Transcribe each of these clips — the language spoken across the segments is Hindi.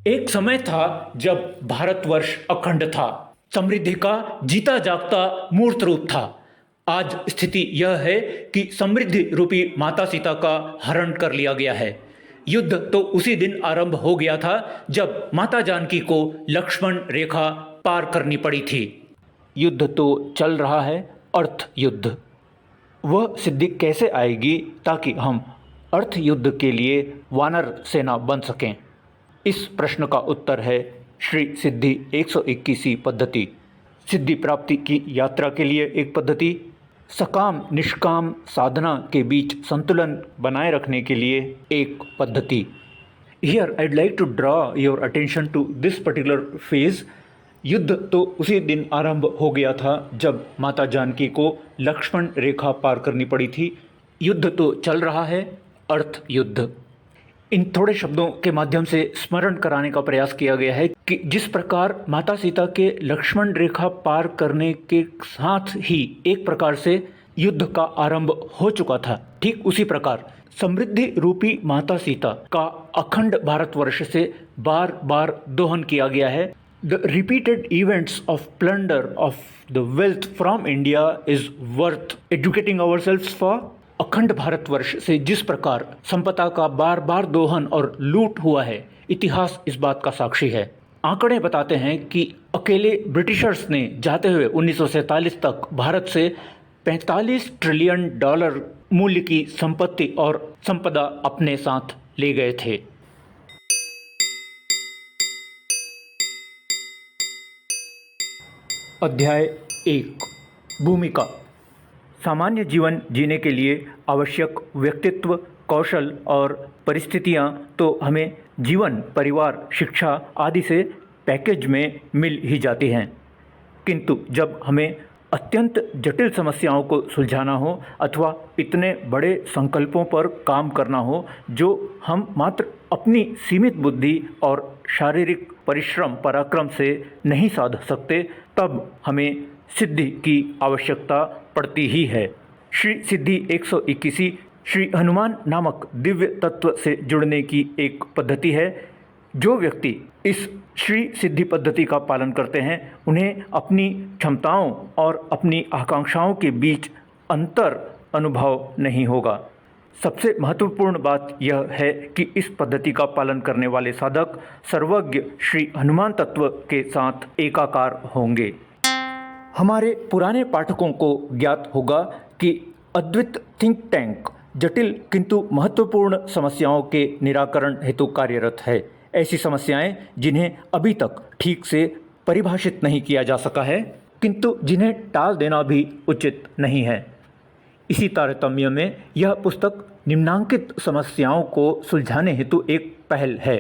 एक समय था जब भारतवर्ष अखंड था, समृद्धि का जीता जागता मूर्त रूप था। आज स्थिति यह है कि समृद्धि रूपी माता सीता का हरण कर लिया गया है। युद्ध तो उसी दिन आरंभ हो गया था जब माता जानकी को लक्ष्मण रेखा पार करनी पड़ी थी। युद्ध तो चल रहा है, अर्थ युद्ध। वह सिद्धि कैसे आएगी ताकि हम अर्थ युद्ध के लिए वानर सेना बन सकें? इस प्रश्न का उत्तर है श्री सिद्धि 121 पद्धति। सिद्धि प्राप्ति की यात्रा के लिए एक पद्धति, सकाम निष्काम साधना के बीच संतुलन बनाए रखने के लिए एक पद्धति। Here I'd like to draw your attention to this particular phase. युद्ध तो उसी दिन आरंभ हो गया था जब माता जानकी को लक्ष्मण रेखा पार करनी पड़ी थी। युद्ध तो चल रहा है, अर्थ युद्ध। इन थोड़े शब्दों के माध्यम से स्मरण कराने का प्रयास किया गया है कि जिस प्रकार माता सीता के लक्ष्मण रेखा पार करने के साथ ही एक प्रकार से युद्ध का आरंभ हो चुका था, ठीक उसी प्रकार समृद्धि रूपी माता सीता का अखंड भारतवर्ष से बार बार दोहन किया गया है। The repeated events of plunder of the wealth from India is worth educating ourselves for. अखंड भारतवर्ष से जिस प्रकार संपदा का बार बार दोहन और लूट हुआ है, इतिहास इस बात का साक्षी है। आंकड़े बताते हैं कि अकेले ब्रिटिशर्स ने जाते हुए 1947 तक भारत से 45 ट्रिलियन डॉलर मूल्य की संपत्ति और संपदा अपने साथ ले गए थे। अध्याय 1, भूमिका। सामान्य जीवन जीने के लिए आवश्यक व्यक्तित्व, कौशल और परिस्थितियां तो हमें जीवन, परिवार, शिक्षा आदि से पैकेज में मिल ही जाती हैं, किंतु जब हमें अत्यंत जटिल समस्याओं को सुलझाना हो अथवा इतने बड़े संकल्पों पर काम करना हो जो हम मात्र अपनी सीमित बुद्धि और शारीरिक परिश्रम पराक्रम से नहीं साध सकते, तब हमें सिद्धि की आवश्यकता पड़ती ही है। श्री सिद्धि 121 श्री हनुमान नामक दिव्य तत्व से जुड़ने की एक पद्धति है। जो व्यक्ति इस श्री सिद्धि पद्धति का पालन करते हैं, उन्हें अपनी क्षमताओं और अपनी आकांक्षाओं के बीच अंतर अनुभव नहीं होगा। सबसे महत्वपूर्ण बात यह है कि इस पद्धति का पालन करने वाले साधक सर्वज्ञ श्री हनुमान तत्व के साथ एकाकार होंगे। हमारे पुराने पाठकों को ज्ञात होगा कि अद्वित थिंक टैंक जटिल किंतु महत्वपूर्ण समस्याओं के निराकरण हेतु कार्यरत है। ऐसी समस्याएं जिन्हें अभी तक ठीक से परिभाषित नहीं किया जा सका है, किंतु जिन्हें टाल देना भी उचित नहीं है। इसी तारतम्य में यह पुस्तक निम्नांकित समस्याओं को सुलझाने हेतु एक पहल है।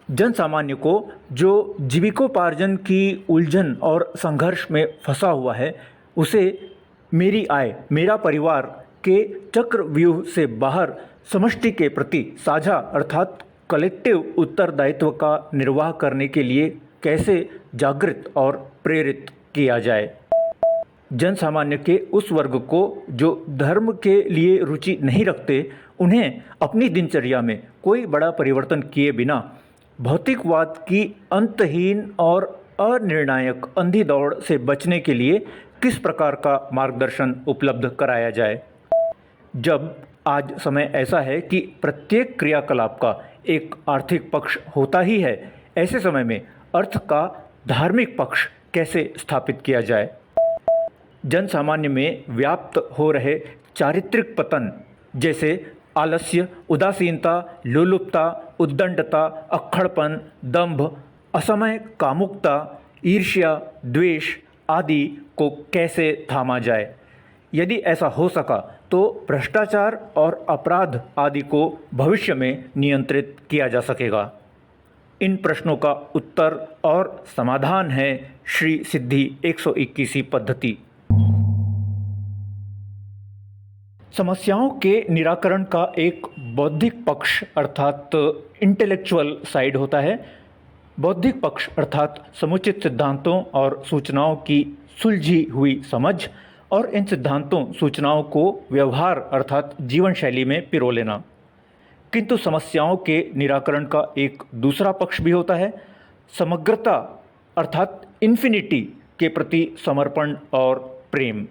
जन सामान्य को जो जीविकोपार्जन की उलझन और संघर्ष में फंसा हुआ है, उसे मेरी आय मेरा परिवार के चक्रव्यूह से बाहर समष्टि के प्रति साझा अर्थात कलेक्टिव उत्तरदायित्व का निर्वाह करने के लिए कैसे जागृत और प्रेरित किया जाए। जन सामान्य के उस वर्ग को जो धर्म के लिए रुचि नहीं रखते, उन्हें अपनी दिनचर्या में कोई बड़ा परिवर्तन किए बिना भौतिकवाद की अंतहीन और अनिर्णायक अंधी दौड़ से बचने के लिए किस प्रकार का मार्गदर्शन उपलब्ध कराया जाए। जब आज समय ऐसा है कि प्रत्येक क्रियाकलाप का एक आर्थिक पक्ष होता ही है, ऐसे समय में अर्थ का धार्मिक पक्ष कैसे स्थापित किया जाए। जन सामान्य में व्याप्त हो रहे चारित्रिक पतन जैसे आलस्य, उदासीनता, लोलुपता, उद्दंडता, अक्खड़पन, दंभ, असमय कामुकता, ईर्ष्या, द्वेष आदि को कैसे थामा जाए। यदि ऐसा हो सका तो भ्रष्टाचार और अपराध आदि को भविष्य में नियंत्रित किया जा सकेगा। इन प्रश्नों का उत्तर और समाधान है श्री सिद्धि 121 पद्धति। समस्याओं के निराकरण का एक बौद्धिक पक्ष अर्थात इंटेलेक्चुअल साइड होता है। बौद्धिक पक्ष अर्थात समुचित सिद्धांतों और सूचनाओं की सुलझी हुई समझ और इन सिद्धांतों सूचनाओं को व्यवहार अर्थात जीवन शैली में पिरो लेना। किंतु समस्याओं के निराकरण का एक दूसरा पक्ष भी होता है, समग्रता अर्थात इन्फिनिटी के प्रति समर्पण और प्रेम।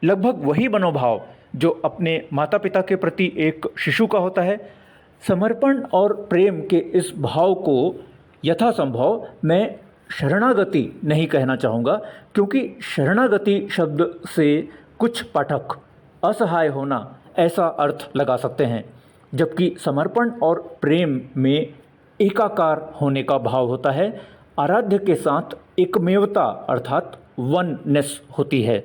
लगभग वही मनोभाव जो अपने माता पिता के प्रति एक शिशु का होता है। समर्पण और प्रेम के इस भाव को यथासंभव मैं शरणागति नहीं कहना चाहूँगा, क्योंकि शरणागति शब्द से कुछ पाठक असहाय होना ऐसा अर्थ लगा सकते हैं, जबकि समर्पण और प्रेम में एकाकार होने का भाव होता है। आराध्य के साथ एकमेवता अर्थात वननेस होती है।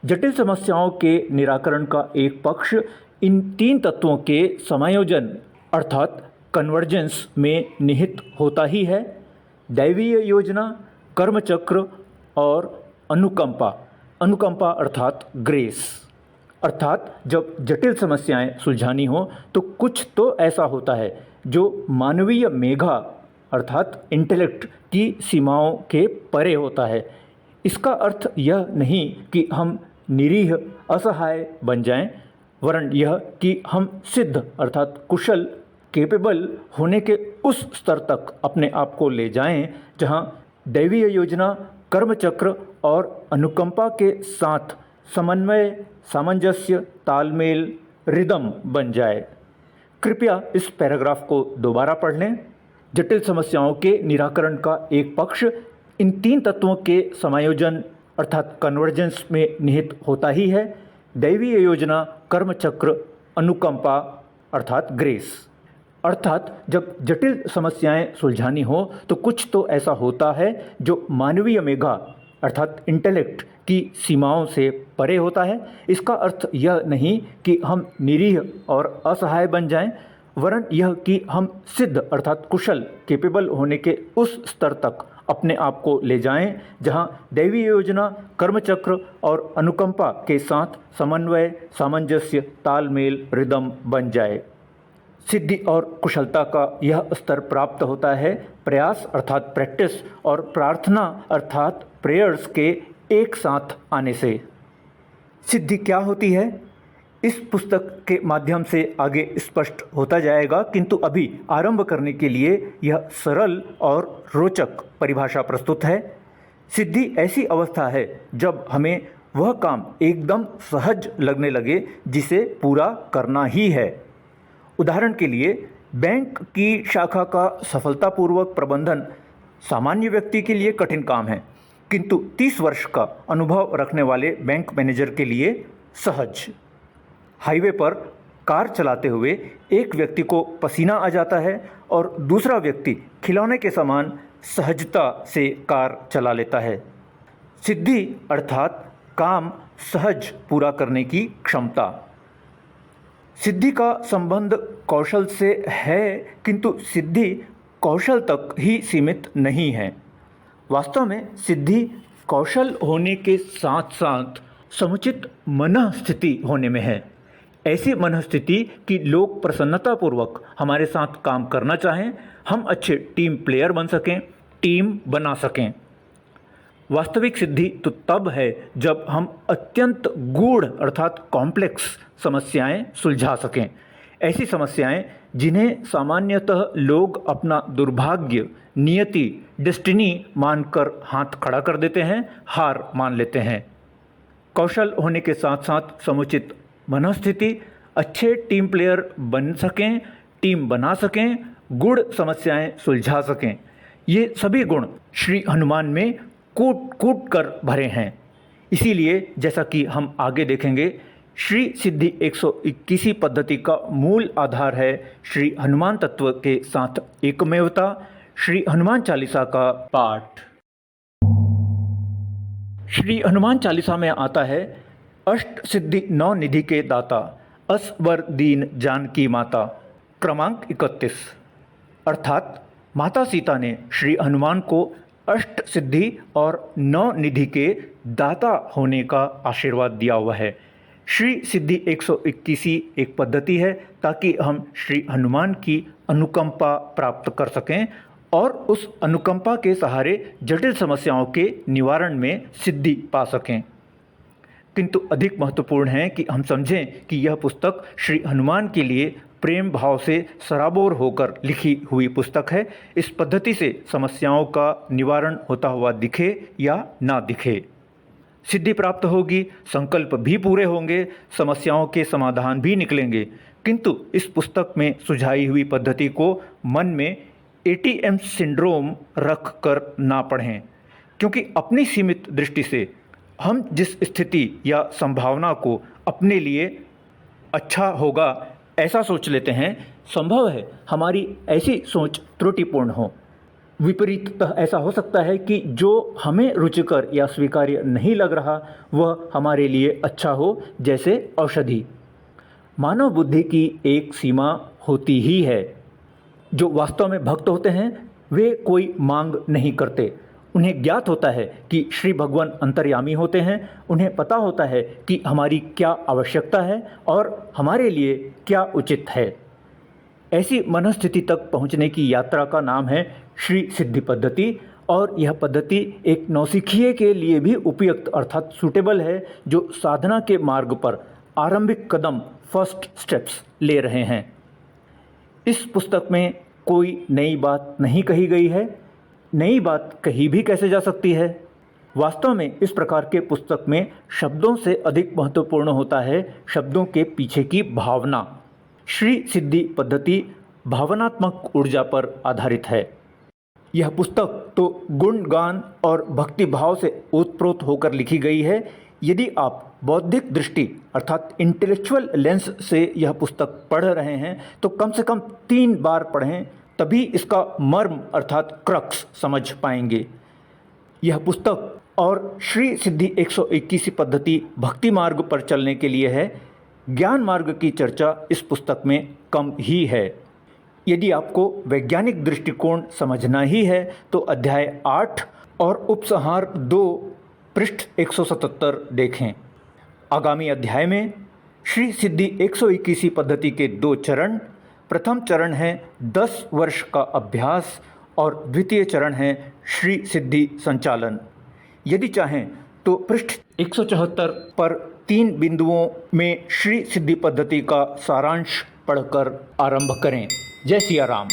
जटिल समस्याओं के निराकरण का एक पक्ष इन तीन तत्वों के समायोजन अर्थात कन्वर्जेंस में निहित होता ही है। दैवीय योजना, कर्मचक्र और अनुकंपा। अनुकंपा अर्थात ग्रेस। अर्थात जब जटिल समस्याएं सुलझानी हो तो कुछ तो ऐसा होता है जो मानवीय मेघा अर्थात इंटेलेक्ट की सीमाओं के परे होता है। इसका अर्थ यह नहीं कि हम निरीह असहाय बन जाएं, वरन यह कि हम सिद्ध अर्थात कुशल कैपेबल होने के उस स्तर तक अपने आप को ले जाएं जहां दैवीय योजना, कर्मचक्र और अनुकंपा के साथ समन्वय, सामंजस्य, तालमेल, रिदम बन जाए। कृपया इस पैराग्राफ को दोबारा पढ़ लें। जटिल समस्याओं के निराकरण का एक पक्ष इन तीन तत्वों के समायोजन अर्थात कन्वर्जेंस में निहित होता ही है। दैवीय योजना, कर्मचक्र, अनुकंपा अर्थात ग्रेस। अर्थात जब जटिल समस्याएं सुलझानी हो तो कुछ तो ऐसा होता है जो मानवीय मेघा अर्थात इंटेलेक्ट की सीमाओं से परे होता है। इसका अर्थ यह नहीं कि हम निरीह और असहाय बन जाएं, वरन यह कि हम सिद्ध अर्थात कुशल कैपेबल होने के उस स्तर तक अपने आप को ले जाएं जहां दैवीय योजना, कर्मचक्र और अनुकंपा के साथ समन्वय, सामंजस्य, तालमेल, रिदम बन जाए। सिद्धि और कुशलता का यह स्तर प्राप्त होता है प्रयास अर्थात प्रैक्टिस और प्रार्थना अर्थात प्रेयर्स के एक साथ आने से। सिद्धि क्या होती है, इस पुस्तक के माध्यम से आगे स्पष्ट होता जाएगा, किंतु अभी आरंभ करने के लिए यह सरल और रोचक परिभाषा प्रस्तुत है। सिद्धि ऐसी अवस्था है जब हमें वह काम एकदम सहज लगने लगे जिसे पूरा करना ही है। उदाहरण के लिए, बैंक की शाखा का सफलतापूर्वक प्रबंधन सामान्य व्यक्ति के लिए कठिन काम है, किंतु 30 वर्ष का अनुभव रखने वाले बैंक मैनेजर के लिए सहज। हाईवे पर कार चलाते हुए एक व्यक्ति को पसीना आ जाता है और दूसरा व्यक्ति खिलौने के समान सहजता से कार चला लेता है। सिद्धि अर्थात काम सहज पूरा करने की क्षमता। सिद्धि का संबंध कौशल से है, किंतु सिद्धि कौशल तक ही सीमित नहीं है। वास्तव में सिद्धि कौशल होने के साथ साथ समुचित मन स्थिति होने में है। ऐसी मन स्थिति कि लोग प्रसन्नतापूर्वक हमारे साथ काम करना चाहें, हम अच्छे टीम प्लेयर बन सकें, टीम बना सकें। वास्तविक सिद्धि तो तब है जब हम अत्यंत गूढ़ अर्थात कॉम्प्लेक्स समस्याएं सुलझा सकें। ऐसी समस्याएं जिन्हें सामान्यतः लोग अपना दुर्भाग्य, नियति, डेस्टिनी मानकर हाथ खड़ा कर देते हैं, हार मान लेते हैं। कौशल होने के साथ साथ समुचित मनस्थिति, अच्छे टीम प्लेयर बन सकें, टीम बना सकें, गूढ़ समस्याएं सुलझा सकें, ये सभी गुण श्री हनुमान में कूट कूट कर भरे हैं। इसीलिए जैसा कि हम आगे देखेंगे, श्री सिद्धि 121 पद्धति का मूल आधार है श्री हनुमान तत्व के साथ एकमेवता, श्री हनुमान चालीसा का पाठ। श्री हनुमान चालीसा में आता है, अष्ट सिद्धि 9 निधि के दाता, असवर दीन जानकी माता। क्रमांक 31। अर्थात माता सीता ने श्री हनुमान को अष्ट सिद्धि और 9 निधि के दाता होने का आशीर्वाद दिया हुआ है। श्री सिद्धि 121 एक पद्धति है ताकि हम श्री हनुमान की अनुकंपा प्राप्त कर सकें और उस अनुकंपा के सहारे जटिल समस्याओं के निवारण में सिद्धि पा सकें। किंतु अधिक महत्वपूर्ण है कि हम समझें कि यह पुस्तक श्री हनुमान के लिए प्रेम भाव से सराबोर होकर लिखी हुई पुस्तक है। इस पद्धति से समस्याओं का निवारण होता हुआ दिखे या ना दिखे, सिद्धि प्राप्त होगी, संकल्प भी पूरे होंगे, समस्याओं के समाधान भी निकलेंगे। किंतु इस पुस्तक में सुझाई हुई पद्धति को मन में एटीएम सिंड्रोम रख कर ना पढ़ें, क्योंकि अपनी सीमित दृष्टि से हम जिस स्थिति या संभावना को अपने लिए अच्छा होगा ऐसा सोच लेते हैं, संभव है हमारी ऐसी सोच त्रुटिपूर्ण हो। विपरीततः ऐसा हो सकता है कि जो हमें रुचिकर या स्वीकार्य नहीं लग रहा वह हमारे लिए अच्छा हो, जैसे औषधि। मानव बुद्धि की एक सीमा होती ही है। जो वास्तव में भक्त होते हैं वे कोई मांग नहीं करते। उन्हें ज्ञात होता है कि श्री भगवान अंतर्यामी होते हैं। उन्हें पता होता है कि हमारी क्या आवश्यकता है और हमारे लिए क्या उचित है। ऐसी मनस्थिति तक पहुंचने की यात्रा का नाम है श्री सिद्धि पद्धति, और यह पद्धति एक नौसिखिए के लिए भी उपयुक्त अर्थात सूटेबल है, जो साधना के मार्ग पर आरंभिक कदम फर्स्ट स्टेप्स ले रहे हैं। इस पुस्तक में कोई नई बात नहीं कही गई है। नई बात कही भी कैसे जा सकती है? वास्तव में इस प्रकार के पुस्तक में शब्दों से अधिक महत्वपूर्ण होता है शब्दों के पीछे की भावना। श्री सिद्धि पद्धति भावनात्मक ऊर्जा पर आधारित है। यह पुस्तक तो गुणगान और भक्ति भाव से ओतप्रोत होकर लिखी गई है। यदि आप बौद्धिक दृष्टि अर्थात इंटेलेक्चुअल लेंस से यह पुस्तक पढ़ रहे हैं तो कम से कम 3 बार पढ़ें, तभी इसका मर्म अर्थात क्रक्स समझ पाएंगे। यह पुस्तक और श्री सिद्धि 121 पद्धति भक्ति मार्ग पर चलने के लिए है। ज्ञान मार्ग की चर्चा इस पुस्तक में कम ही है। यदि आपको वैज्ञानिक दृष्टिकोण समझना ही है तो अध्याय 8 और उपसंहार 2 पृष्ठ 177 देखें। आगामी अध्याय में श्री सिद्धि 121 पद्धति के 2 चरण। प्रथम चरण है 10 वर्ष का अभ्यास और द्वितीय चरण है श्री सिद्धि संचालन। यदि चाहें तो पृष्ठ 174 पर 3 बिंदुओं में श्री सिद्धि पद्धति का सारांश पढ़कर आरंभ करें। जय सिया राम।